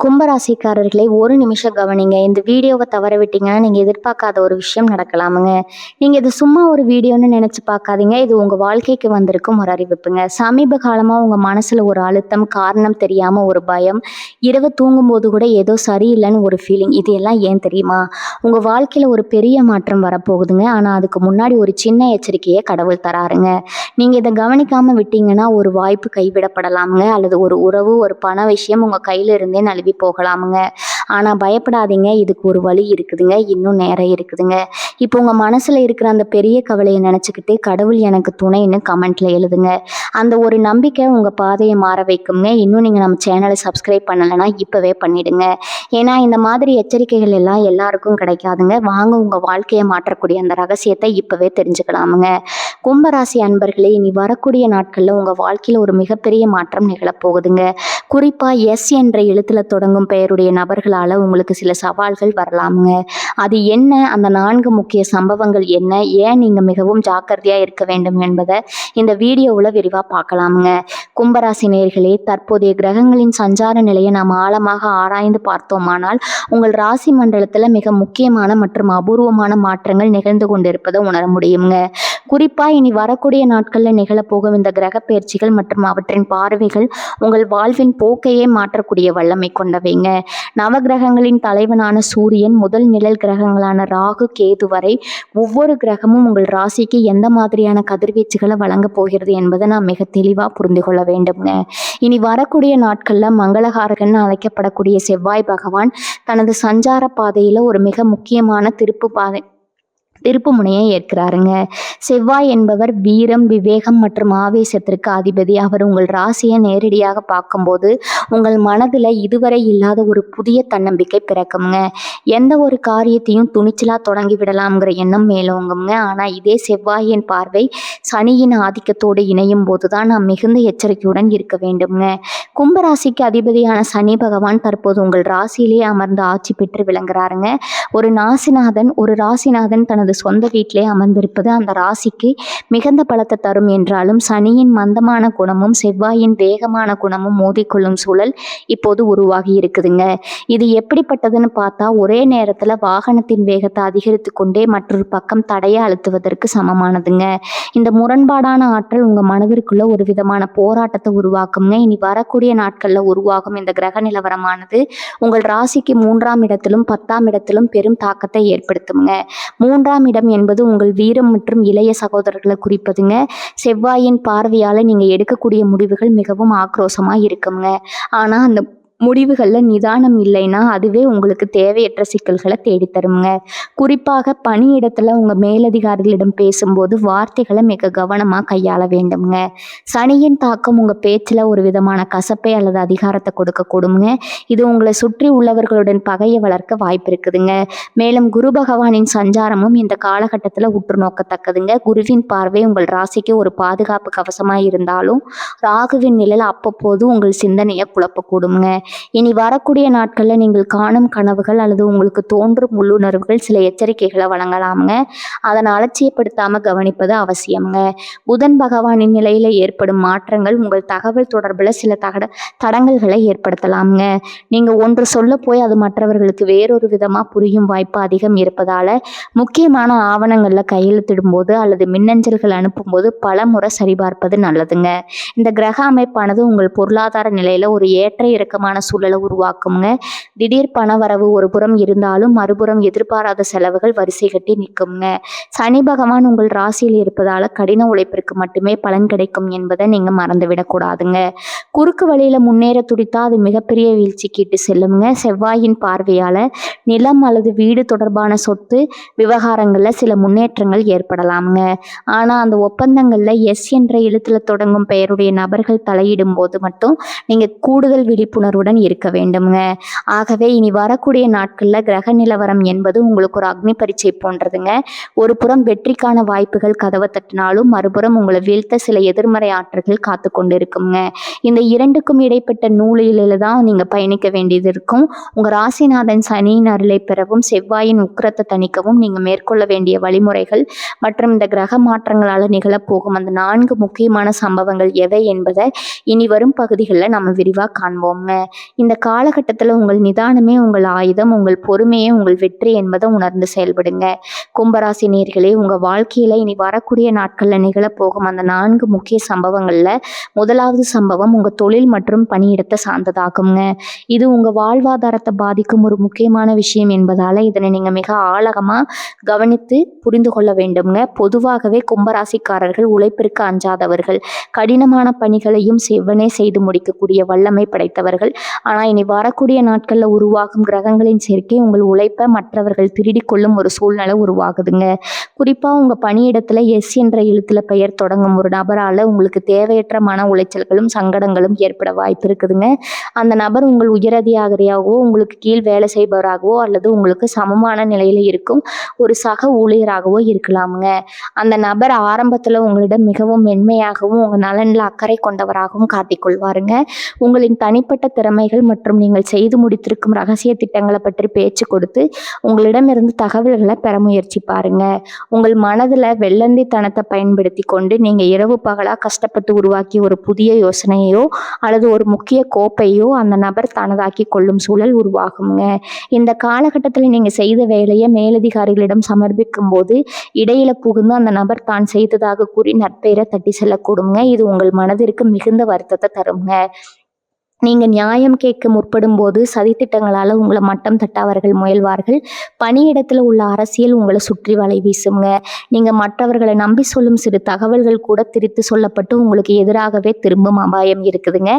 கும்பராசிக்காரர்களை ஒரு நிமிஷம் கவனிங்க. இந்த வீடியோவை தவற விட்டீங்கன்னா நீங்க எதிர்பார்க்காத ஒரு விஷயம் நடக்கலாமுங்க. நீங்க இது சும்மா ஒரு வீடியோன்னு நினைச்சு பார்க்காதீங்க. இது உங்க வாழ்க்கைக்கு வந்திருக்கும் ஒரு அறிவிப்புங்க. சமீப காலமா உங்க மனசுல ஒரு அழுத்தம், காரணம் தெரியாம ஒரு பயம், இரவு தூங்கும்போது கூட ஏதோ சரியில்லைன்னு ஒரு ஃபீலிங். இது எல்லாம் ஏன் தெரியுமா? உங்க வாழ்க்கையில ஒரு பெரிய மாற்றம் வரப்போகுதுங்க. ஆனா அதுக்கு முன்னாடி ஒரு சின்ன எச்சரிக்கையை கடவுள் தராருங்க. நீங்க இதை கவனிக்காம விட்டீங்கன்னா ஒரு வாய்ப்பு கைவிடப்படலாமுங்க, அல்லது ஒரு உறவு, ஒரு பண விஷயம் உங்க கையில இருந்தே நழுவி போகலாமுங்க. ஆனா பயப்படாதீங்க, இதுக்கு ஒரு வழி இருக்குதுங்க. இன்னும் நேரம் இருக்குதுங்க. இப்போ உங்க மனசுல இருக்கிற அந்த பெரிய கவலையை நினைச்சுக்கிட்டு கடவுள் எனக்கு துணைன்னு கமெண்ட்ல எழுதுங்க. அந்த ஒரு நம்பிக்கை உங்க பாதையை மாற வைக்குங்க. இன்னும் நீங்க நம்ம சேனலை சப்ஸ்கிரைப் பண்ணலைன்னா இப்பவே பண்ணிடுங்க. ஏன்னா இந்த மாதிரி எச்சரிக்கைகள் எல்லாம் எல்லாருக்கும் கிடைக்காதுங்க. வாங்க உங்க வாழ்க்கையை மாற்றக்கூடிய அந்த ரகசியத்தை இப்பவே தெரிஞ்சுக்கலாமுங்க. கும்பராசி அன்பர்களே, இனி வரக்கூடிய நாட்கள்ல உங்க வாழ்க்கையில ஒரு மிகப்பெரிய மாற்றம் நிகழப்போகுதுங்க. குறிப்பா எஸ் என்ற எழுத்துல தொடங்கும் பெயருடைய நபர்களால உங்களுக்கு சில சவால்கள் வரலாமுங்க. அது என்ன, அந்த 4 முக்கிய சம்பவங்கள் என்ன, ஏன் நீங்க மிகவும் ஜாக்கிரதையா இருக்க வேண்டும் என்பதை இந்த வீடியோவில் விரிவா பார்க்கலாமுங்க. கும்பராசி நேயர்களே, தற்போதைய கிரகங்களின் சஞ்சார நிலையை நாம் ஆழமாக ஆராய்ந்து பார்த்தோமானால் உங்கள் ராசி மண்டலத்துல மிக முக்கியமான மற்றும் அபூர்வமான மாற்றங்கள் நிகழ்ந்து கொண்டிருப்பதை உணர முடியுங்க. குறிப்பா இனி வரக்கூடிய நாட்கள்ல நிகழப்போகும் இந்த கிரக பயிற்சிகள் மற்றும் அவற்றின் பார்வைகள் உங்கள் வாழ்வின் போக்கையே மாற்றக்கூடிய வல்லமை கொண்டவைங்க. நவகிரகங்களின் தலைவனான சூரியன் முதல் நிழல் கிரகங்களான ராகு, கேது வரை ஒவ்வொரு கிரகமும் உங்கள் ராசிக்கு எந்த மாதிரியான கதிர்வீச்சுகளை வழங்க போகிறது என்பதை நாம் மிக தெளிவா புரிந்து கொள்ள வேண்டும்ங்க. இனி வரக்கூடிய நாட்கள்ல மங்களகாரகன் அழைக்கப்படக்கூடிய செவ்வாய் பகவான் தனது சஞ்சார பாதையில ஒரு மிக முக்கியமான திருப்பு முனையை ஏற்கிறாருங்க. செவ்வாய் என்பவர் வீரம், விவேகம் மற்றும் ஆவேசத்திற்கு அதிபதி. அவர் உங்கள் ராசியை நேரடியாக பார்க்கும்போது உங்கள் மனதில் இதுவரை இல்லாத ஒரு புதிய தன்னம்பிக்கை பிறக்குங்க. எந்த ஒரு காரியத்தையும் துணிச்சலாக தொடங்கி விடலாம்ங்கிற எண்ணம் மேலோங்குங்க. ஆனால் இதே செவ்வாயின் பார்வை சனியின் ஆதிக்கத்தோடு இணையும் போது தான் நாம் மிகுந்த எச்சரிக்கையுடன் இருக்க வேண்டும்ங்க. கும்பராசிக்கு அதிபதியான சனி பகவான் தற்போது உங்கள் ராசியிலேயே அமர்ந்து ஆட்சி பெற்று விளங்குறாருங்க. ஒரு ராசிநாதன் தனது சொந்த வீட்டிலே அமர்ந்திருப்பது அந்த ராசிக்கு மிகுந்த பலத்தை தரும் என்றாலும் சனியின் மந்தமான குணமும் செவ்வாயின் வேகமான குணமும் மோதிக்கொள்ளும் சூழல் இப்போது உருவாகி இருக்குதுங்க. இது எப்படிப்பட்டதுன்னு பார்த்தா, ஒரே நேரத்தில் வாகனத்தின் வேகத்தை அதிகரித்து கொண்டே மற்றொரு பக்கம் தடையை அழுத்துவதற்கு சமமானதுங்க. இந்த முரண்பாடான ஆற்றல் உங்க மனதிற்குள்ள ஒரு விதமான போராட்டத்தை உருவாக்குங்க. இனி வரக்கூடிய நாட்கள்ல உருவாகும் இந்த கிரக நிலவரமானது உங்கள் ராசிக்கு 3ஆம் இடத்திலும் 10ஆம் இடத்திலும் பெரும் தாக்கத்தை ஏற்படுத்துங்க. 3ஆம் இடம் என்பது உங்கள் வீரம் மற்றும் இளைய சகோதரர்களை குறிப்பதுங்க. செவ்வாயின் பார்வையால நீங்க எடுக்கக்கூடிய முடிவுகள் மிகவும் ஆக்ரோஷமா இருக்குங்க. ஆனா அந்த முடிவுகளில் நிதானம் இல்லைன்னா அதுவே உங்களுக்கு தேவையற்ற சிக்கல்களை தேடித்தருங்க. குறிப்பாக பணியிடத்துல உங்க மேலதிகாரிகளிடம் பேசும்போது வார்த்தைகளை மிக கவனமா கையாள வேண்டும்ங்க. சனியின் தாக்கம் உங்க பேச்சுல ஒரு விதமான கசப்பை அல்லது அதிகாரத்தை கொடுக்க கூடுங்க. இது உங்களை சுற்றி உள்ளவர்களுடன் பகையை வளர்க்க வாய்ப்பு இருக்குதுங்க. மேலும் குரு பகவானின் சஞ்சாரமும் இந்த காலகட்டத்தில் உற்று நோக்கத்தக்கதுங்க. குருவின் பார்வை உங்கள் ராசிக்கு ஒரு பாதுகாப்பு கவசமா இருந்தாலும் ராகுவின் நிழல் அவ்வப்போது உங்கள் சிந்தனையை குழப்பக்கூடுங்க. இனி வரக்கூடிய நாட்களில் நீங்கள் காணும் கனவுகள் அல்லது உங்களுக்கு தோன்றும் உள்ளுணர்வுகள் சில எச்சரிக்கைகளை வழங்கலாமுங்க. அதனை அலட்சியப்படுத்தாம கவனிப்பது அவசியம்ங்க. புதன் பகவானின் நிலையில ஏற்படும் மாற்றங்கள் உங்கள் தகவல் தொடர்புல சில தடங்கல்களை ஏற்படுத்தலாமுங்க. நீங்க ஒன்று சொல்ல போய் அது மற்றவர்களுக்கு வேறொரு விதமா புரியும் வாய்ப்பு அதிகம் இருப்பதால முக்கியமான ஆவணங்கள்ல கையெழுத்திடும் போது அல்லது மின்னஞ்சல்கள் அனுப்பும்போது பல முறை சரிபார்ப்பது நல்லதுங்க. இந்த கிரக அமைப்பானது உங்கள் பொருளாதார நிலையில ஒரு ஏற்ற இறக்கமான சூழலை உருவாக்குங்க. திடீர் பணவரவு ஒரு புறம் இருந்தாலும் மறுபுறம் எதிர்பாராத செலவுகள் வரிசை கட்டி நிற்குங்க. சனி பகவான் உங்கள் ராசியில் இருப்பதால கடின உழைப்பிற்கு மட்டுமே பலன் கிடைக்கும் என்பதை நீங்க மறந்துவிடக்கூடாதுங்க. குறுக்கு வழியில முன்னேற துடித்தா அது மிகப்பெரிய வீழ்ச்சிக்கு இட்டு செல்லுங்க. செவ்வாயின் பார்வையால நிலம் அல்லது வீடு தொடர்பான சொத்து விவகாரங்கள்ல சில முன்னேற்றங்கள் ஏற்படலாமுங்க. ஆனா அந்த ஒப்பந்தங்கள்ல எஸ் என்ற எழுத்துல தொடங்கும் பெயருடைய நபர்கள் தலையிடும் போது மட்டும் நீங்க கூடுதல் விழிப்புணர்வுடன் இருக்க வேண்டும்ங்க. ஆகவே இனி வரக்கூடிய நாட்கள்ல கிரக நிலவரம் என்பது உங்களுக்கு ஒரு அக்னி பரீட்சை போன்றதுங்க. ஒரு புறம் வெற்றிக்கான வாய்ப்புகள் கதவை தட்டினாலும் மறுபுறம் உங்களை வீழ்த்த சில எதிர்மறை ஆற்றல்கள் காத்து கொண்டு இருக்குங்க. இந்த இரண்டுக்கும் இடைப்பட்ட நூலில தான் நீங்க பயணிக்க வேண்டியது இருக்கும். உங்க ராசிநாதன் சனியின் அருளை பெறவும் செவ்வாயின் உக்கிரத்தை தணிக்கவும் நீங்க மேற்கொள்ள வேண்டிய வழிமுறைகள் மற்றும் இந்த கிரக மாற்றங்களால நிகழப்போகும் அந்த 4 முக்கியமான சம்பவங்கள் எவை என்பதை இனி வரும் பகுதிகளில் நம்ம விரிவாக காண்போம்ங்க. இந்த காலகட்டத்துல உங்கள் நிதானமே உங்கள் ஆயுதம், உங்கள் பொறுமையே உங்கள் வெற்றி என்பதை உணர்ந்து செயல்படுங்க. கும்பராசி நேயர்களே, உங்க வாழ்க்கையில இனி வரக்கூடிய நாட்கள்ல நிகழப்போகும் அந்த 4 முக்கிய சம்பவங்கள்ல முதலாவது சம்பவம் உங்க தொழில் மற்றும் பணியிடத்தை சார்ந்ததாகுங்க. இது உங்க வாழ்வாதாரத்தை பாதிக்கும் ஒரு முக்கியமான விஷயம் என்பதால இதனை நீங்க மிக ஆழமா கவனித்து புரிந்து கொள்ள வேண்டும்ங்க. பொதுவாகவே கும்பராசிக்காரர்கள் உழைப்பிற்கு அஞ்சாதவர்கள், கடினமான பணிகளையும் செவ்வனே செய்து முடிக்கக்கூடிய வல்லமை படைத்தவர்கள். ஆனா இனி வரக்கூடிய நாட்கள்ல உருவாகும் கிரகங்களின் சேர்க்கை உங்கள் உழைப்பை மற்றவர்கள் திருடி கொள்ளும் ஒரு சூழ்நிலை உருவாகுதுங்க. குறிப்பா உங்க பணியிடத்துல எஸ் என்ற எழுத்துல பெயர் தொடங்கும் ஒரு நபரால உங்களுக்கு தேவையற்ற மன உளைச்சல்களும் சங்கடங்களும் ஏற்பட வாய்ப்பு இருக்குதுங்க. அந்த நபர் உங்கள் உயரதிகாரியாகவோ, உங்களுக்கு கீழ் வேலை செய்பவராகவோ அல்லது உங்களுக்கு சமமான நிலையில இருக்கும் ஒரு சக ஊழியராகவோ இருக்கலாமுங்க. அந்த நபர் ஆரம்பத்துல உங்களிடம் மிகவும் மென்மையாகவும் உங்க நலன்ல அக்கறை கொண்டவராகவும் காட்டிக்கொள்வாருங்க. உங்களின் தனிப்பட்ட திறமைகள் மற்றும் நீங்கள் செய்து முடித்திருக்கும் ரகசிய திட்டங்களை பற்றி பேச்சு கொடுத்து உங்களிடமிருந்து தகவல்களை பெற முயற்சி பாருங்க. உங்கள் மனதுல வெள்ளந்தித்தனத்தை பயன்படுத்தி கொண்டு நீங்க இரவு பகலா கஷ்டப்பட்டு உருவாக்கிய ஒரு புதிய யோசனையோ அல்லது ஒரு முக்கிய கோப்பையோ அந்த நபர் தனதாக்கி கொள்ளும் சூழல் உருவாகுங்க. இந்த காலகட்டத்தில் நீங்க செய்த வேலையை மேலதிகாரிகளிடம் சமர்ப்பிக்கும் போது இடையில புகுந்து அந்த நபர் தான் செய்ததாக கூறி நற்பெயரை தட்டி செல்லக்கூடுங்க. இது உங்கள் மனதிற்கு மிகுந்த வருத்தத்தை தருங்க. நீங்க நியாயம் கேட்க முற்படும் போது சதித்திட்டங்களால உங்களை மட்டம் தட்ட அவர்கள் முயல்வார்கள். பணியிடத்துல உள்ள அரசியல் உங்களை சுற்றி வலை வீசுங்க. நீங்க மற்றவர்களை நம்பி சொல்லும் சிறு தகவல்கள் கூட திரித்து சொல்லப்பட்டு உங்களுக்கு எதிராகவே திரும்பும் அபாயம் இருக்குதுங்க.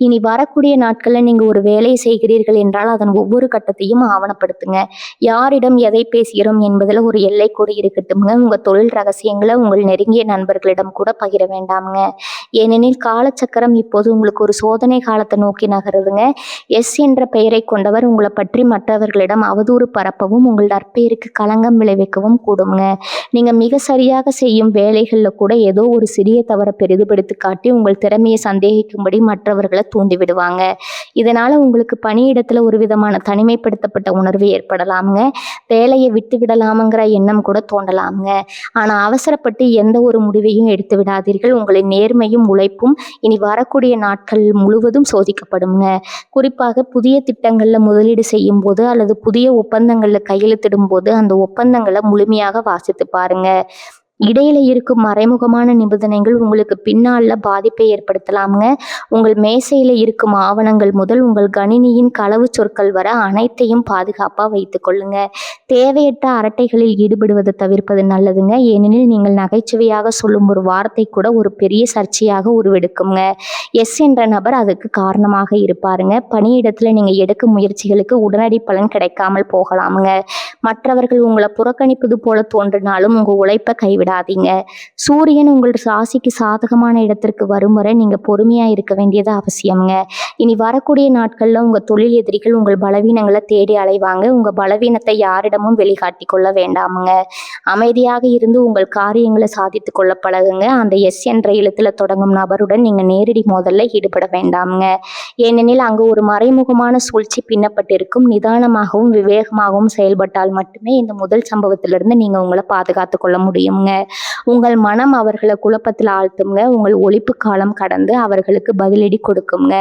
இனி வரக்கூடிய நாட்கள்ல நீங்க ஒரு வேலையை செய்கிறீர்கள் என்றால் அதன் ஒவ்வொரு கட்டத்தையும் ஆவணப்படுத்துங்க. யாரிடம் எதை பேசுகிறோம் என்பதில் ஒரு எல்லை கூட இருக்கட்டும்ங்க. உங்க தொழில் ரகசியங்களை உங்கள் நெருங்கிய நண்பர்களிடம் கூட பகிர வேண்டாமுங்க. ஏனெனில் காலச்சக்கரம் இப்போது உங்களுக்கு ஒரு சோதனை காலத்தை நோக்கி நகருதுங்க. எஸ் என்ற பெயரை கொண்டவர் உங்களை பற்றி மற்றவர்களிடம் அவதூறு பரப்பவும் உங்கள் நற்பெயருக்கு களங்கம் விளைவிக்கவும் கூடுங்க. நீங்க மிக சரியாக செய்யும் வேலைகள்ல கூட ஏதோ ஒரு சிறிய தவறை பெரிதுபடுத்தி காட்டி உங்கள் திறமையை சந்தேகிக்கும்படி மற்றவர்களை தூண்டி விடுவாங்க. இதனால உங்களுக்கு பணியிடத்துல ஒரு விதமான தனிமைப்படுத்தப்பட்ட உணர்வு ஏற்படலாமுங்க. வேலையை விட்டு விடலாமுங்கிற எண்ணம் கூட தோண்டலாமுங்க. ஆனா அவசரப்பட்டு எந்த ஒரு முடிவையும் எடுத்து விடாதீர்கள். உங்களின் நேர்மையும் உழைப்பும் இனி வரக்கூடிய நாட்கள் முழுவதும் சோதிக்கப்படுங்க. குறிப்பாக புதிய திட்டங்கள்ல முதலீடு செய்யும் போது அல்லது புதிய ஒப்பந்தங்கள்ல கையெழுத்திடும் போது அந்த ஒப்பந்தங்களை முழுமையாக வாசித்து பாருங்க. இடையில இருக்கும் மறைமுகமான நிபந்தனைகள் உங்களுக்கு பின்னால பாதிப்பை ஏற்படுத்தலாமுங்க. உங்கள் மேசையில இருக்கும் ஆவணங்கள் முதல் உங்கள் கணினியின் களவு சொற்கள் வர அனைத்தையும் பாதுகாப்பா வைத்துக் கொள்ளுங்க. தேவையற்ற அரட்டைகளில் ஈடுபடுவதை தவிர்ப்பது நல்லதுங்க. ஏனெனில் நீங்கள் நகைச்சுவையாக சொல்லும் ஒரு வார்த்தை கூட ஒரு பெரிய சர்ச்சையாக உருவெடுக்குங்க. எஸ் என்ற நபர் அதுக்கு காரணமாக இருப்பாருங்க. பணியிடத்துல நீங்க எடுக்கும் முயற்சிகளுக்கு உடனடி பலன் கிடைக்காமல் போகலாமுங்க. மற்றவர்கள் உங்களை புறக்கணிப்பது போல தோன்றினாலும் உங்க உழைப்பை கைவிடாதீங்க. சூரியன் உங்கள் ராசிக்கு சாதகமான இடத்திற்கு வரும் வரை நீங்க பொறுமையா இருக்க வேண்டியது அவசியம்ங்க. இனி வரக்கூடிய நாட்கள்ல உங்க தொழில் எதிரிகள் உங்கள் பலவீனங்களை தேடி அலைவாங்க. உங்க பலவீனத்தை யாரிடமும் வெளிக்காட்டி கொள்ள வேண்டாமுங்க. அமைதியாக இருந்து உங்கள் காரியங்களை சாதித்து கொள்ள பழகுங்க. அந்த எஸ் என்ற எழுத்துல தொடங்கும் நபருடன் நீங்க நேரடி மோதல்ல ஈடுபட வேண்டாமுங்க. ஏனெனில் அங்கு ஒரு மறைமுகமான சூழ்ச்சி பின்னப்பட்டிருக்கும். நிதானமாகவும் விவேகமாகவும் செயல்பட்டால் மட்டுமே இந்த முதல் சம்பவத்திலிருந்து நீங்க உங்களை பாதுகாத்து கொள்ள முடியுங்க. உங்கள் மனம் அவர்களை குழப்பத்தில் ஆழ்த்துங்க. உங்கள் ஒழிப்பு காலம் கடந்து அவர்களுக்கு பதிலடி கொடுக்குங்க.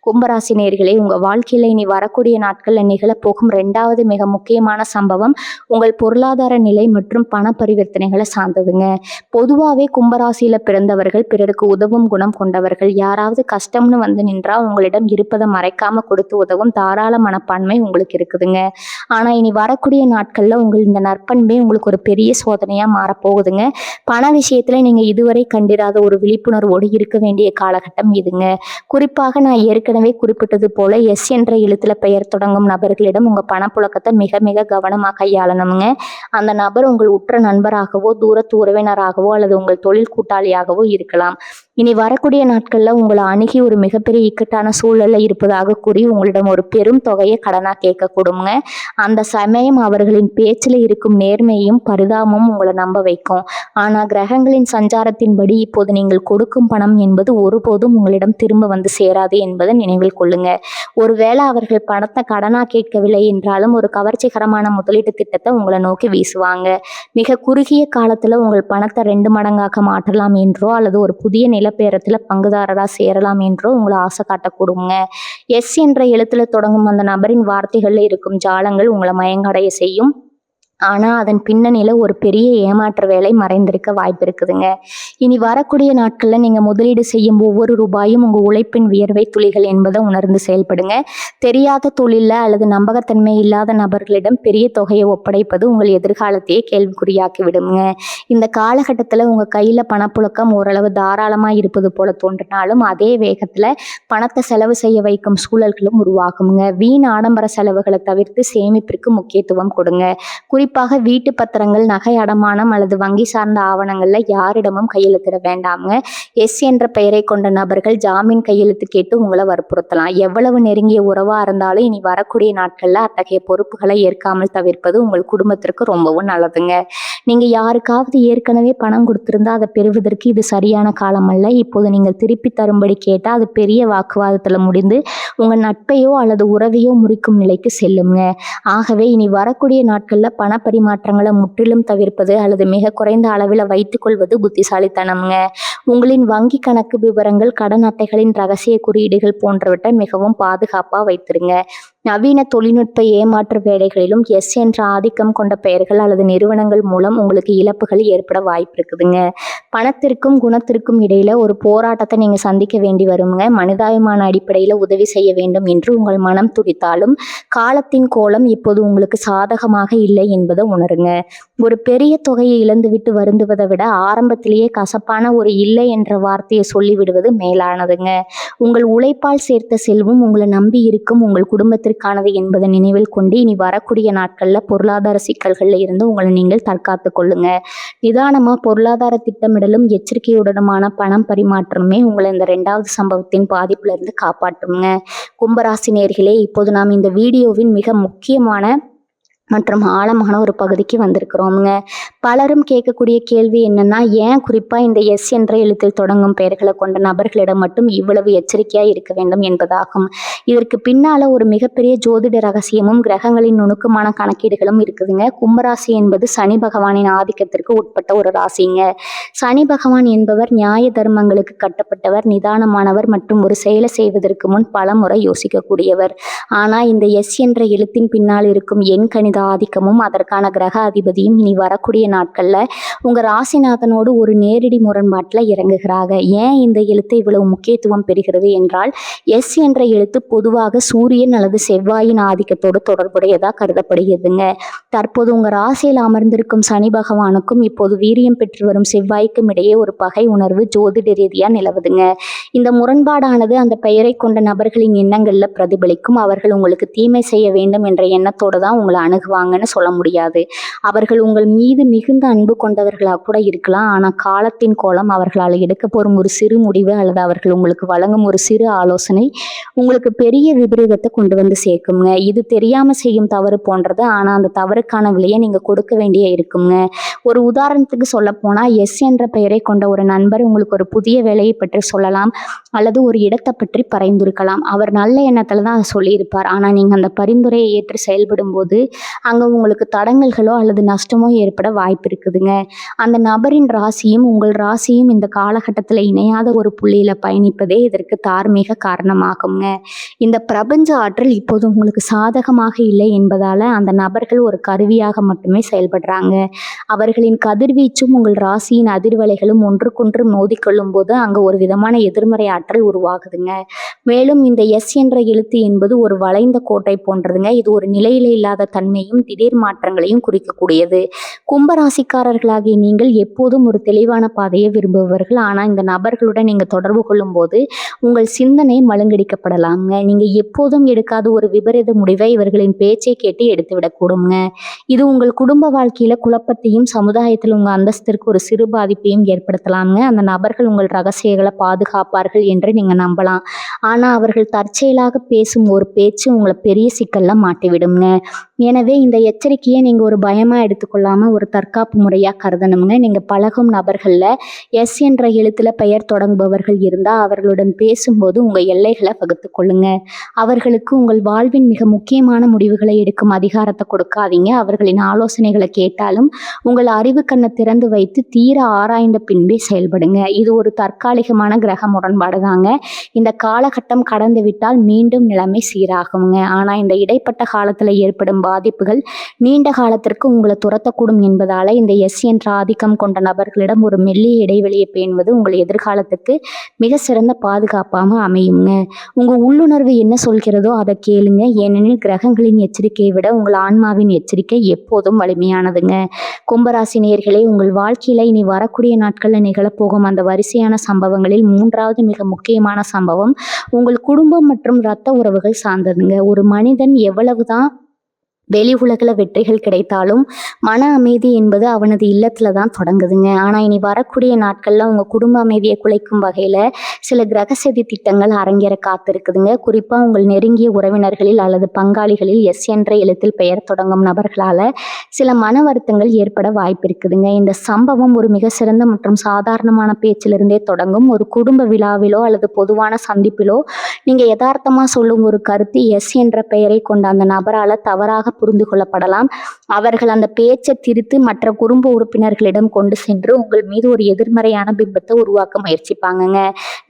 கும்பராசி நேயர்களே, உங்க வாழ்க்கையில இனி வரக்கூடிய நாட்கள்ல நிகழப்போகும் 2வது மிக முக்கியமான சம்பவம் உங்கள் பொருளாதார நிலை மற்றும் பண பரிவர்த்தனைகளை சார்ந்ததுங்க. பொதுவாகவே கும்பராசியில பிறந்தவர்கள் பிறருக்கு உதவும் குணம் கொண்டவர்கள். யாராவது கஷ்டம்னு வந்து நின்றா உங்களிடம் இருப்பதை மறைக்காம கொடுத்து உதவும் தாராள மனப்பான்மை உங்களுக்கு இருக்குதுங்க. ஆனா இனி வரக்கூடிய நாட்கள்ல உங்கள் இந்த நற்பண்பே உங்களுக்கு ஒரு பெரிய சோதனையா மாறப்போகுதுங்க. பண விஷயத்துல நீங்க இதுவரை கண்டிராத ஒரு விழிப்புணர்வோடு இருக்க வேண்டிய காலகட்டம் இதுங்க. குறிப்பாக நான் ஏற்கனவே குறிப்பிட்டது போல எஸ் என்ற எழுத்துல பெயர் தொடங்கும் நபர்களிடம் உங்க பணப்புழக்கத்தை மிக மிக கவனமாக கையாளணுங்க. அந்த நபர் உங்கள் உற்ற நண்பராகவோ தூரத்து உறவினராகவோ அல்லது உங்கள் தொழில் கூட்டாளியாகவோ இருக்கலாம். இனி வரக்கூடிய நாட்கள்ல உங்களை அணுகி ஒரு மிகப்பெரிய இக்கட்டான சூழல்ல இருப்பதாக கூறி உங்களிடம் ஒரு பெரும் தொகையை கடனா கேட்கக்கூடுங்க. அந்த சமயம் அவர்களின் பேச்சில் இருக்கும் நேர்மையும் பரிதாபமும் உங்களை நம்ப வைக்கும். ஆனால் கிரகங்களின் சஞ்சாரத்தின்படி இப்போது நீங்கள் கொடுக்கும் பணம் என்பது ஒருபோதும் உங்களிடம் திரும்ப வந்து சேராது என்பதை நினைவில் கொள்ளுங்க. ஒருவேளை அவர்கள் பணத்தை கடனா கேட்கவில்லை என்றாலும் ஒரு கவர்ச்சிகரமான முதலீட்டு திட்டத்தை உங்களை நோக்கி வீசுவாங்க. மிக குறுகிய காலத்துல உங்கள் பணத்தை 2 மடங்காக்க மாற்றலாம் என்றோ அல்லது ஒரு புதிய நிலப்பேரத்துல பங்குதாரரா சேரலாம் என்றோ உங்களை ஆசை காட்டக்கூடுங்க. எஸ் என்ற எழுத்துல தொடங்கும் அந்த நபரின் வார்த்தைகள்ல இருக்கும் ஜாலங்கள் உங்களை மயங்கடைய செய்யும். ஆனா அதன் பின்னணியில ஒரு பெரிய ஏமாற்ற வேலை மறைந்திருக்க வாய்ப்பு இருக்குதுங்க. இனி வரக்கூடிய நாட்கள்ல நீங்க முதலீடு செய்யும் ஒவ்வொரு ரூபாயும் உங்க உழைப்பின் வியர்வை துளிகள் என்பதை உணர்ந்து செயல்படுங்க. தெரியாத தொழில்ல அல்லது நம்பகத்தன்மை இல்லாத நபர்களிடம் பெரிய தொகையை ஒப்படைப்பது உங்கள் எதிர்காலத்தையே கேள்விக்குறியாக்கி விடுங்க. இந்த காலகட்டத்துல உங்க கையில பணப்புழக்கம் ஓரளவு தாராளமா இருப்பது போல தோன்றினாலும் அதே வேகத்துல பணத்தை செலவு செய்ய வைக்கும் சூழல்களும் உருவாகுங்க. வீண் ஆடம்பர செலவுகளை தவிர்த்து சேமிப்பிற்கு முக்கியத்துவம் கொடுங்க. குறிப்பாக வீட்டு பத்திரங்கள், நகை அடமானம் அல்லது வங்கி சார்ந்த ஆவணங்கள்ல யாரிடமும் கையெழுத்திட வேண்டாமுங்க. எஸ் என்ற பெயரை கொண்ட நபர்கள் ஜாமீன் கையெழுத்து கேட்டு உங்களை வற்புறுத்தலாம். எவ்வளவு நெருங்கிய உறவா இருந்தாலும் இனி வரக்கூடிய நாட்கள்ல அத்தகைய பொறுப்புகளை ஏற்காமல் தவிர்ப்பது உங்கள் குடும்பத்திற்கு ரொம்பவும் நல்லதுங்க. நீங்க யாருக்காவது ஏற்கனவே பணம் கொடுத்திருந்தா அதை பெறுவதற்கு இது சரியான காலம் அல்ல. இப்போது நீங்கள் திருப்பி தரும்படி கேட்டால் அது பெரிய வாக்குவாதத்துல முடிந்து உங்க நட்பையோ அல்லது உறவையோ முறிக்கும் நிலைக்கு செல்லுங்க. ஆகவே இனி வரக்கூடிய நாட்கள்ல பண பரிமாற்றங்களை முற்றிலும் தவிர்ப்பது அல்லது மிக குறைந்த அளவில் வைத்துக் கொள்வது புத்திசாலித்தனம்ங்க. உங்களின் வங்கி கணக்கு விவரங்கள், கடன் அட்டைகளின் ரகசிய குறியீடுகள் போன்றவற்றை மிகவும் பாதுகாப்பா வைத்திருங்க. நவீன தொழில்நுட்ப ஏமாற்று வேலைகளிலும் எஸ் என்ற ஆதிக்கம் கொண்ட பெயர்கள் அல்லது நிறுவனங்கள் மூலம் உங்களுக்கு இழப்புகள் ஏற்பட வாய்ப்பு இருக்குதுங்க. பணத்திற்கும் குணத்திற்கும் இடையில ஒரு போராட்டத்தை நீங்க சந்திக்க வேண்டி வருங்க. மனிதாபிமான அடிப்படையில உதவி செய்ய வேண்டும் என்று உங்கள் மனம் துடித்தாலும் காலத்தின் கோலம் இப்போது உங்களுக்கு சாதகமாக இல்லை என்பதை உணருங்க. ஒரு பெரிய தொகையை இழந்துவிட்டு வருந்துவதை விட ஆரம்பத்திலேயே கசப்பான ஒரு இல்லை என்ற வார்த்தையை சொல்லிவிடுவது மேலானதுங்க. உங்கள் உழைப்பால் சேர்த்த செல்வம் உங்களை நம்பி இருக்கும் உங்கள் குடும்பத்திற்கானது என்பதை நினைவில் கொண்டு இனி வரக்கூடிய நாட்கள்ல பொருளாதார சிக்கல்கள்ல இருந்து உங்களை நீங்கள் தற்காத்து கொள்ளுங்க. நிதானமா பொருளாதார திட்டமிடலும் எச்சரிக்கையுடனுமான பணம் பரிமாற்றமே உங்களை இந்த 2வது சம்பவத்தின் பாதிப்புல இருந்து காப்பாற்றுங்க. கும்பராசி நேயர்களே, இப்போது நாம் இந்த வீடியோவின் மிக முக்கியமான மற்றும் ஆழமான ஒரு பகுதிக்கு வந்திருக்கிறோமுங்க. பலரும் கேட்கக்கூடிய கேள்வி என்னன்னா, ஏன் குறிப்பா இந்த எஸ் என்ற எழுத்தில் தொடங்கும் பெயர்களை கொண்ட நபர்களிடம் மட்டும் இவ்வளவு எச்சரிக்கையா இருக்க வேண்டும் என்பதாகும். இதற்கு பின்னால ஒரு மிகப்பெரிய ஜோதிட ரகசியமும் கிரகங்களின் நுணுக்கமான கணக்கீடுகளும் இருக்குதுங்க. கும்பராசி என்பது சனி பகவானின் ஆதிக்கத்திற்கு உட்பட்ட ஒரு ராசிங்க. சனி பகவான் என்பவர் நியாய தர்மங்களுக்கு கட்டப்பட்டவர், நிதானமானவர் மற்றும் ஒரு செயலை செய்வதற்கு முன் பல முறை யோசிக்கக்கூடியவர். ஆனா இந்த எஸ் என்ற எழுத்தின் பின்னால் இருக்கும் எண் கணித ஆதிக்கமும் அதற்கான கிரக அதிபதியும் இனி வரக்கூடிய நாட்கள்ல உங்க ராசிநாதனோடு ஒரு நேரடி முரண்பாட்டுல இறங்குகிறாங்க. ஏன் இந்த எழுத்து இவ்வளவு முக்கியத்துவம் பெறுகிறது என்றால், எஸ் என்ற எழுத்து பொதுவாக சூரியன் அல்லது செவ்வாயின் ஆதிக்கத்தோடு தொடர்புடையதா கருதப்படுகிறதுங்க. தற்போது உங்க ராசியில் அமர்ந்திருக்கும் சனி பகவானுக்கும் இப்போது வீரியம் பெற்று வரும் செவ்வாய்க்கும் இடையே ஒரு பகை உணர்வு ஜோதிட ரீதியா நிலவுதுங்க. இந்த முரண்பாடானது அந்த பெயரை கொண்ட நபர்களின் எண்ணங்கள்ல பிரதிபலிக்கும். அவர்கள் உங்களுக்கு தீமை செய்ய வேண்டும் என்ற எண்ணத்தோடு தான் உங்களை அணுகுவாங்கன்னு சொல்ல முடியாது. அவர்கள் உங்கள் மீது மிகுந்த அன்பு கொண்டவர்களாக கூட இருக்கலாம். ஆனா காலத்தின் கோலம் அவர்களால் எடுக்க போகும் ஒரு சிறு முடிவு அல்லது அவர்கள் உங்களுக்கு வழங்கும் ஒரு சிறு ஆலோசனை உங்களுக்கு பெரிய விபரீதத்தை கொண்டு வந்து சேர்க்குங்க. இது தெரியாம செய்யும் தவறு போன்றது. ஆனா அந்த தவறுக்கான விலையை நீங்க கொடுக்க வேண்டிய இருக்குங்க. ஒரு உதாரணத்துக்கு சொல்ல போனா, எஸ் என்ற பெயரை கொண்ட ஒரு நண்பர் உங்களுக்கு ஒரு புதிய வேலையை பற்றி சொல்லலாம் அல்லது ஒரு இடத்தை பற்றி பரிந்துரைக்கலாம். அவர் நல்ல எண்ணத்துல தான் அதை சொல்லியிருப்பார். ஆனா நீங்க அந்த பரிந்துரையை ஏற்று செயல்படும் போது அங்க உங்களுக்கு தடங்கல்களோ அல்லது நஷ்டமோ ஏற்பட வாய்ப்பு இருக்குதுங்க. அந்த நபரின் ராசியும் உங்கள் ராசியும் இந்த காலகட்டத்துல இணையாத ஒரு புள்ளியில பயணிப்பதே இதற்கு தார்மீக காரணமாகுங்க. இந்த பிரபஞ்ச ஆற்றல் இப்போது உங்களுக்கு சாதகமாக இல்லை என்பதால அந்த நபர்கள் ஒரு கருவியாக மட்டுமே செயல்படுறாங்க. அவர்களின் கதிர்வீச்சும் உங்கள் ராசியின் அதிர்வலைகளும் ஒன்றுக்கொன்று மோதிக்கொள்ளும் போது அங்க ஒரு விதமான எதிர்மறை ஆற்றல் உருவாகுதுங்க. மேலும் இந்த எஸ் என்ற எழுத்து என்பது ஒரு வளைந்த கோட்டை போன்றதுங்க. இது ஒரு நிலையில இல்லாத தன்மையும் திடீர் மாற்றங்களையும் குறிக்கக்கூடியது. கும்பராசிக்காரர்களாகிய நீங்கள் எப்போதும் ஒரு தெளிவான பாதையை விரும்புபவர்கள். ஆனா இந்த நபர்களுடன் நீங்க தொடர்பு கொள்ளும் போது உங்கள் சிந்தனை மழுங்கடிக்கப்படலாம்ங்க. நீங்க எப்போதும் எடுக்காத ஒரு விபரீத முடிவை இவர்களின் பேச்சை கேட்டு எடுத்துவிடக்கூடுங்க. இது உங்கள் குடும்ப வாழ்க்கையில குழப்பத்தையும் சமுதாயத்தில் உங்க அந்தஸ்திற்கு ஒரு சிறு பாதிப்பையும் ஏற்படுத்தலாம்ங்க. அந்த நபர்கள் உங்கள் ரகசியங்களை பாதுகாப்பார்கள் என்று நீங்க நம்பலாம். ஆனா அவர்கள் தற்செயலாக பேசும் ஒரு பேச்சு உங்களை பெரிய சிக்கல்ல மாட்டிவிடுங்க. எனவே இந்த எச்சரிக்கையை நீங்கள் ஒரு பயமாக எடுத்துக்கொள்ளாமல் ஒரு தற்காப்பு முறையாக கருதணுங்க. நீங்கள் பழகும் நபர்களில் எஸ் என்ற எழுத்தில் பெயர் தொடங்குபவர்கள் இருந்தால் அவர்களுடன் பேசும்போது உங்கள் எல்லைகளை வகுத்து கொள்ளுங்க. அவர்களுக்கு உங்கள் வாழ்வின் மிக முக்கியமான முடிவுகளை எடுக்கும் அதிகாரத்தை கொடுக்காதீங்க. அவர்களின் ஆலோசனைகளை கேட்டாலும் உங்கள் அறிவு கண்ணை திறந்து வைத்து தீர ஆராய்ந்த பின்பே செயல்படுங்க. இது ஒரு தற்காலிகமான கிரக முரண்பாடு தாங்க. இந்த காலகட்டம் கடந்து விட்டால் மீண்டும் நிலைமை சீராகுங்க. ஆனால் இந்த இடைப்பட்ட காலத்தில் ஏற்படும் பாதிப்புகள் நீண்ட காலத்திற்கு உங்களை துரத்தக்கூடும் என்பதால இந்த எஸ் என்ற ஆதிக்கம் கொண்ட நபர்களிடம் ஒரு மெல்லிய இடைவெளியை பேணுவது உங்கள் எதிர்காலத்துக்கு மிக சிறந்த பாதுகாப்பாக அமையுங்க. உங்கள் உள்ளுணர்வு என்ன சொல்கிறதோ அதை கேளுங்க. ஏனெனில் கிரகங்களின் எச்சரிக்கையை விட உங்கள் ஆன்மாவின் எச்சரிக்கை எப்போதும் வலிமையானதுங்க. கும்பராசி நேயர்களே, உங்கள் வாழ்க்கையில இனி வரக்கூடிய நாட்களில் நிகழப்போகும் அந்த வரிசையான சம்பவங்களில் 3வது மிக முக்கியமான சம்பவம் உங்கள் குடும்பம் மற்றும் இரத்த உறவுகள் சார்ந்ததுங்க. ஒரு மனிதன் எவ்வளவுதான் வெளி உலகில் வெற்றிகள் கிடைத்தாலும் மன அமைதி என்பது அவனது இல்லத்துல தான் தொடங்குதுங்க. ஆனால் இனி வரக்கூடிய நாட்களில் உங்கள் குடும்ப அமைதியை குலைக்கும் வகையில் சில கிரக சதி திட்டங்கள் அரங்கேற காத்திருக்குதுங்க. குறிப்பாக உங்கள் நெருங்கிய உறவினர்களில் அல்லது பங்காளிகளில் எஸ் என்ற எழுத்தில் பெயர் தொடங்கும் நபர்களால் சில மன வருத்தங்கள் ஏற்பட வாய்ப்பு இருக்குதுங்க. இந்த சம்பவம் ஒரு மிக சிறந்த மற்றும் சாதாரணமான பேச்சிலிருந்தே தொடங்கும். ஒரு குடும்ப விழாவிலோ அல்லது பொதுவான சந்திப்பிலோ நீங்கள் யதார்த்தமாக சொல்லும் ஒரு கருத்து எஸ் என்ற பெயரை கொண்ட அந்த நபரால் தவறாக புரிந்து கொள்ளப்படலாம். அவர்கள் அந்த பேச்சை திரித்து மற்ற குடும்ப உறுப்பினர்களிடம் கொண்டு சென்று உங்கள் மீது ஒரு எதிர்மறையான பிம்பத்தை உருவாக்க முயற்சிப்பாங்கங்க.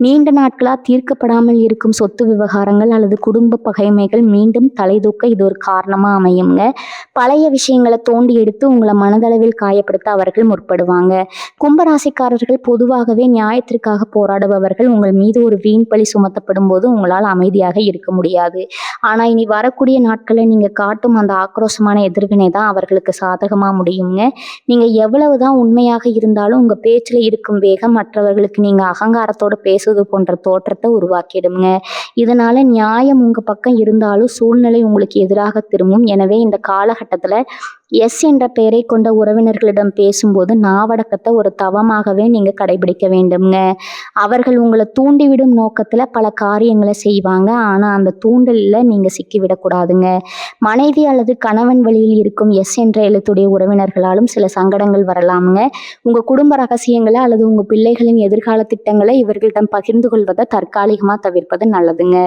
நீண்ட நாட்களாக தீர்க்கப்படாமல் இருக்கும் சொத்து விவகாரங்கள் அல்லது குடும்ப பகைமைகள் மீண்டும் தலைதூக்க இது ஒரு காரணமாக அமையுங்க. பழைய விஷயங்களை தோண்டி எடுத்து உங்களை மனதளவில் காயப்படுத்த அவர்கள் முற்படுவாங்க. கும்பராசிக்காரர்கள் பொதுவாகவே நியாயத்திற்காக போராடுபவர்கள். உங்கள் மீது ஒரு வீண் பழி சுமத்தப்படும் போது உங்களால் அமைதியாக இருக்க முடியாது. ஆனால் இனி வரக்கூடிய நாட்களில் நீங்கள் காட்டும் அந்த ஆக்ரோஷமான எதிர்வினை தான் அவர்களுக்கு சாதகமாக முடியுங்க. நீங்கள் எவ்வளவு தான் உண்மையாக இருந்தாலும் உங்கள் பேச்சில் இருக்கும் வேகம் மற்றவர்களுக்கு நீங்கள் அகங்காரத்தோடு பேசுவது போன்ற தோற்றத்தை உருவாக்கிடுங்க. இதனால் நியாயம் உங்கள் பக்கம் இருந்தாலும் சூழ்நிலை உங்களுக்கு எதிராக திரும்பும். எனவே இந்த காலகட்டத்தில் எஸ் என்ற பெயரை கொண்ட உறவினர்களிடம் பேசும்போது நாவடக்கத்தை ஒரு தவமாகவே நீங்கள் கடைபிடிக்க வேண்டும்ங்க. அவர்கள் உங்களை தூண்டிவிடும் நோக்கத்தில் பல காரியங்களை செய்வாங்க. ஆனால் அந்த தூண்டலில் நீங்கள் சிக்கிவிடக்கூடாதுங்க. மனைவி அல்லது கணவன் வழியில் இருக்கும் எஸ் என்ற எழுத்துடைய உறவினர்களாலும் சில சங்கடங்கள் வரலாமுங்க. உங்கள் குடும்ப ரகசியங்களை அல்லது உங்கள் பிள்ளைகளின் எதிர்கால திட்டங்களை இவர்களிடம் பகிர்ந்து கொள்வதை தற்காலிகமாக தவிர்ப்பது நல்லதுங்க.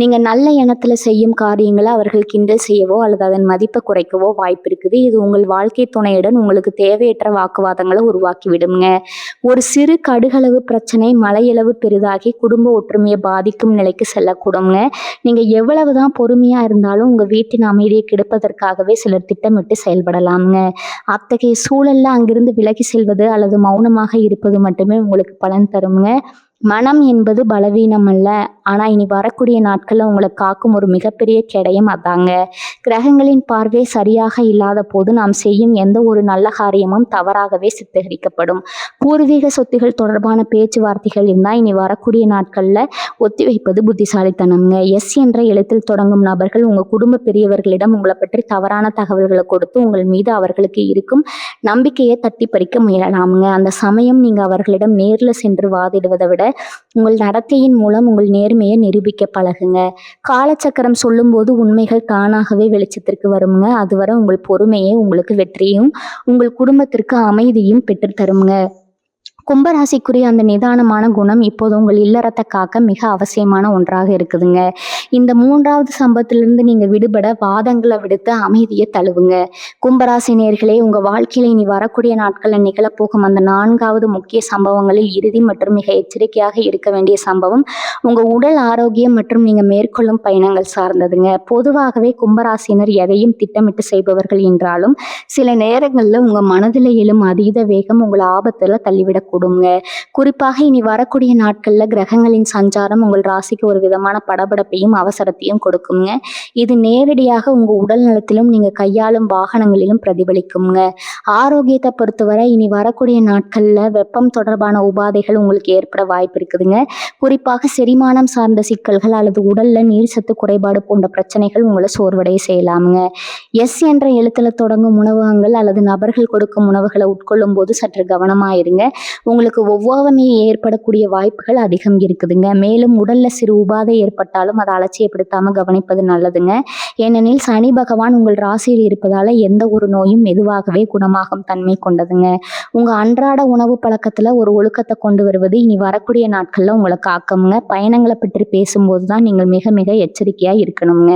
நீங்கள் நல்ல எண்ணத்தில் செய்யும் காரியங்களை அவர்கள் கிண்டல் செய்யவோ அல்லது அதன் மதிப்பை குறைக்கவோ வாய்ப்பு இருக்குது. இது உங்கள் வாழ்க்கை துணையுடன் உங்களுக்கு தேவையற்ற வாக்குவாதங்களை உருவாக்கி விடுங்க. ஒரு சிறு கடுகளவு பிரச்சனை மலையளவு பெரிதாகி குடும்ப ஒற்றுமையை பாதிக்கும் நிலைக்கு செல்லக்கூடுங்க. நீங்கள் எவ்வளவுதான் பொறுமையாக இருந்தாலும் உங்கள் வீட்டின் அமைதியை கெடுப்பதற்காகவே சிலர் திட்டமிட்டு செயல்படலாமுங்க. அத்தகைய சூழல்ல அங்கிருந்து விலகி செல்வது அல்லது மௌனமாக இருப்பது மட்டுமே உங்களுக்கு பலன் தருங்க. மனம் என்பது பலவீனம் அல்ல. ஆனால் இனி வரக்கூடிய நாட்களில் உங்களை காக்கும் ஒரு மிகப்பெரிய கேடயம் அதாங்க. கிரகங்களின் பார்வை சரியாக இல்லாத போது நாம் செய்யும் எந்த ஒரு நல்ல காரியமும் தவறாகவே சித்தரிக்கப்படும். பூர்வீக சொத்துகள் தொடர்பான பேச்சுவார்த்தைகள் இருந்தால் இனி வரக்கூடிய நாட்களில் ஒத்திவைப்பது புத்திசாலித்தனம்ங்க. எஸ் என்ற எழுத்தில் தொடங்கும் நபர்கள் உங்கள் குடும்ப பெரியவர்களிடம் உங்களை பற்றி தவறான தகவல்களை கொடுத்து உங்கள் மீது அவர்களுக்கு இருக்கும் நம்பிக்கையை தட்டி பறிக்க முயலலாமுங்க. அந்த சமயம் நீங்கள் அவர்களிடம் நேரில் சென்று வாதிடுவதை விட உங்கள் நடத்தையின் மூலம் உங்கள் நேர்மையை நிரூபிக்க பழகுங்க. காலச்சக்கரம் சொல்லும்போது உண்மைகள் தானாகவே வெளிச்சத்திற்கு வருங்க. அதுவரை உங்கள் பொறுமையே உங்களுக்கு வெற்றியும் உங்கள் குடும்பத்திற்கு அமைதியும் பெற்றுத்தருங்க. கும்பராசிக்குரிய அந்த நிதானமான குணம் இப்போது உங்கள் இல்லறத்தை காக்க மிக அவசியமான ஒன்றாக இருக்குதுங்க. இந்த 3வது சம்பவத்திலிருந்து நீங்கள் விடுபட வாதங்களை விடுத்து அமைதியை தழுவுங்க. கும்பராசி நேயர்களே, உங்கள் வாழ்க்கையில் இனி வரக்கூடிய நாட்களில் நிகழப்போகும் அந்த 4வது முக்கிய சம்பவங்களில் இறுதி மற்றும் மிக எச்சரிக்கையாக இருக்க வேண்டிய சம்பவம் உங்கள் உடல் ஆரோக்கியம் மற்றும் நீங்கள் மேற்கொள்ளும் பயணங்கள் சார்ந்ததுங்க. பொதுவாகவே கும்பராசினர் எதையும் திட்டமிட்டு செய்பவர்கள் என்றாலும் சில நேரங்களில் உங்கள் மனதில் எழும் அதீத வேகம் உங்கள் ஆபத்தில் தள்ளிவிட கொடுங்க. குறிப்பாக இனி வரக்கூடிய நாட்கள்ல கிரகங்களின் சஞ்சாரம் உங்கள் ராசிக்கு ஒரு விதமான படபடப்பையும் அவசரத்தையும் கொடுக்குங்க. இது நேரடியாக உங்க உடல் நலத்திலும் நீங்க கையாளும் வாகனங்களிலும் பிரதிபலிக்குங்க. ஆரோக்கியத்தை பொறுத்தவரை இனி வரக்கூடிய நாட்கள்ல வெப்பம் தொடர்பான உபாதைகள் உங்களுக்கு ஏற்பட வாய்ப்பு இருக்குதுங்க. குறிப்பாக செரிமானம் சார்ந்த சிக்கல்கள் அல்லது உடல்ல நீர் சத்து குறைபாடு போன்ற பிரச்சனைகள் உங்களை சோர்வடைய செய்யலாமுங்க. எஸ் என்ற எழுத்துல தொடங்கும் உணவகங்கள் அல்லது நபர்கள் கொடுக்கும் உணவுகளை உட்கொள்ளும் போது சற்று கவனமாயிருங்க. உங்களுக்கு ஒவ்வாமை ஏற்படக்கூடிய வாய்ப்புகள் அதிகம் இருக்குதுங்க. மேலும் உடல்ல சிறு உபாதை ஏற்பட்டாலும் அதை அலட்சியப்படுத்தாம கவனிப்பது நல்லதுங்க. ஏனெனில் சனி பகவான் உங்கள் ராசியில் இருப்பதால எந்த ஒரு நோயும் மெதுவாகவே குணமாகும் தன்மை கொண்டதுங்க. உங்க அன்றாட உணவு பழக்கத்துல ஒரு ஒழுக்கத்தை கொண்டு வருவது இனி வரக்கூடிய நாட்கள்ல உங்களை காக்குங்க. பயணங்களை பற்றி பேசும்போது தான் நீங்கள் மிக மிக எச்சரிக்கையா இருக்கணுங்க.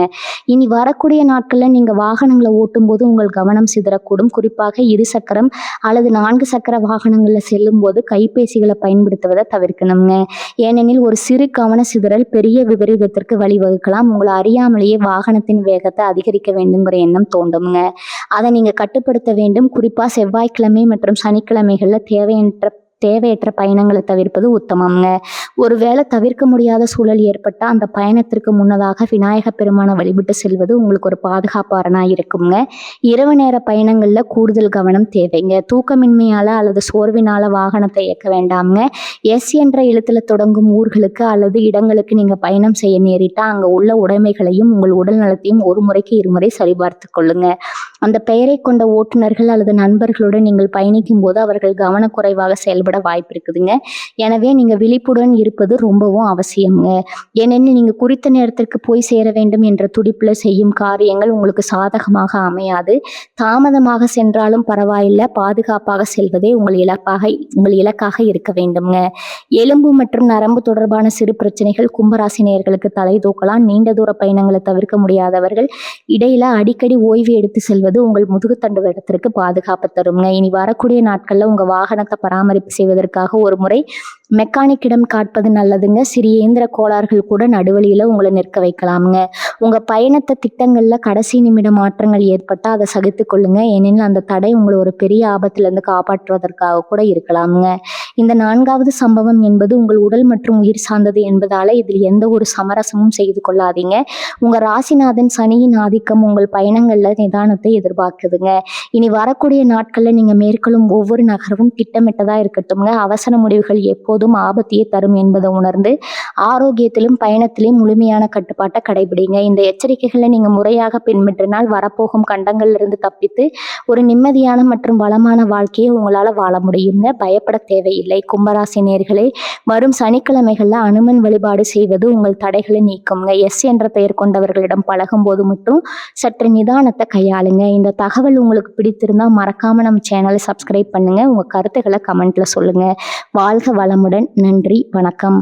இனி வரக்கூடிய நாட்கள்ல நீங்க வாகனங்களை ஓட்டும் போது உங்கள் கவனம் சிதறக்கூடும். குறிப்பாக 2 சக்கரம் அல்லது 4 சக்கர வாகனங்கள்ல செல்லும் போது கைபேசிகளை பயன்படுத்துவதை தவிர்க்கணுங்க. ஏனெனில் ஒரு சிறு கவன சிதறல் பெரிய விபரீதத்திற்கு வழிவகுக்கலாம். உங்களை அறியாமலேயே வாகனத்தின் வேகத்தை அதிகரிக்க வேண்டுங்கிற எண்ணம் தோண்டுங்க. அதை நீங்க கட்டுப்படுத்த வேண்டும். குறிப்பா செவ்வாய்க்கிழமை மற்றும் சனிக்கிழமைகள்ல தேவையற்ற பயணங்களை தவிர்ப்பது உத்தமம்ங்க. ஒருவேளை தவிர்க்க முடியாத சூழல் ஏற்பட்டால் அந்த பயணத்திற்கு முன்னதாக விநாயக பெருமானை வழிபட்டு செல்வது உங்களுக்கு ஒரு பாதுகாப்பு அரணாக இருக்குங்க. இரவு நேர பயணங்களில் கூடுதல் கவனம் தேவைங்க. தூக்கமின்மையால் அல்லது சோர்வினால் வாகனத்தை இயக்க வேண்டாம்ங்க. எஸ் என்ற எழுத்துல தொடங்கும் ஊர்களுக்கு அல்லது இடங்களுக்கு நீங்கள் பயணம் செய்ய நேரிட்டால் அங்கே உள்ள உடைமைகளையும் உங்கள் உடல் நலத்தையும் ஒரு முறைக்கு இருமுறை சரிபார்த்து கொள்ளுங்க. அந்த பெயரை கொண்ட ஓட்டுநர்கள் அல்லது நண்பர்களுடன் நீங்கள் பயணிக்கும் போது அவர்கள் கவனக்குறைவாக செயல்பட வாய்ப்பு இருக்குதுங்க. எனவே நீங்க விழிப்புடன் இருப்பது ரொம்பவும் அவசியம்ங்க. ஏனெனில் நீங்க குறித்த நேரத்திற்கு போய் சேர வேண்டும் என்ற துடிப்புல செய்யும் காரியங்கள் உங்களுக்கு சாதகமாக அமையாது. தாமதமாக சென்றாலும் பரவாயில்லை, பாதுகாப்பாக செல்வதே உங்கள் இலக்காக இருக்க வேண்டும்ங்க. எலும்பு மற்றும் நரம்பு தொடர்பான சிறு பிரச்சனைகள் கும்பராசி நேயர்களுக்கு தலை தூக்கலாம். நீண்ட தூர பயணங்களை தவிர்க்க முடியாதவர்கள் இடையில அடிக்கடி ஓய்வு எடுத்து செல்வது உங்கள் முதுகுத்தண்டு இடத்திற்கு பாதுகாப்பு தருங்க. இனி வரக்கூடிய நாட்கள்ல உங்க வாகனத்தை பராமரிப்பு செய்வதற்காக ஒரு முறை மெக்கானிக்கிடம் காட்பது நல்லதுங்க. சிறிய இயந்திர கோளாறுகள் கூட நடுவழியில உங்களை நிற்க வைக்கலாமுங்க. உங்க பயணத்தை திட்டங்கள்ல கடைசி நிமிட மாற்றங்கள் ஏற்பட்டால் அதை சகித்து கொள்ளுங்க. ஏனெனில் அந்த தடை உங்களை ஒரு பெரிய ஆபத்திலிருந்து காப்பாற்றுவதற்காக கூட இருக்கலாமுங்க. இந்த 4வது சம்பவம் என்பது உங்கள் உடல் மற்றும் உயிர் சார்ந்தது என்பதால இதில் எந்த ஒரு சமரசமும் செய்து கொள்ளாதீங்க. உங்க ராசிநாதன் சனியின் ஆதிக்கம் உங்கள் பயணங்கள்ல நிதானத்தை எதிர்பார்க்குதுங்க. இனி வரக்கூடிய நாட்கள்ல நீங்க மேற்கொள்ளும் ஒவ்வொரு நகரவும் திட்டமிட்டதா இருக்கட்டும்ங்க. அவசர முடிவுகள் எப்போதும் ஆபத்தையே தரும் என்பதை உணர்ந்து ஆரோக்கியத்திலும் பயணத்திலும் முழுமையான கட்டுப்பாட்டை கடைபிடிங்க. இந்த எச்சரிக்கைகளை நீங்க முறையாக பின்பற்றினால் வரப்போகும் கண்டங்கள்ல இருந்து தப்பித்து ஒரு நிம்மதியான மற்றும் வளமான வாழ்க்கையை உங்களால வாழ முடியுங்க. பயப்பட தேவையில்லை. கும்பராசி நேயர்களே, வரும் சனிக்கிழமைகள்ல அனுமன் வழிபாடு செய்வது உங்கள் தடைகளை நீக்குங்க. எஸ் என்ற பெயர் கொண்டவர்களிடம் பழகும் போது மட்டும் சற்று நிதானத்தை கையாளுங்க. இந்த தகவல் உங்களுக்கு பிடித்திருந்தா மறக்காம நம்ம சேனலை சப்ஸ்கிரைப் பண்ணுங்க. உங்க கருத்துக்களை கமெண்ட்ல சொல்லுங்க. வாழ்க வளமுடன். நன்றி, வணக்கம்.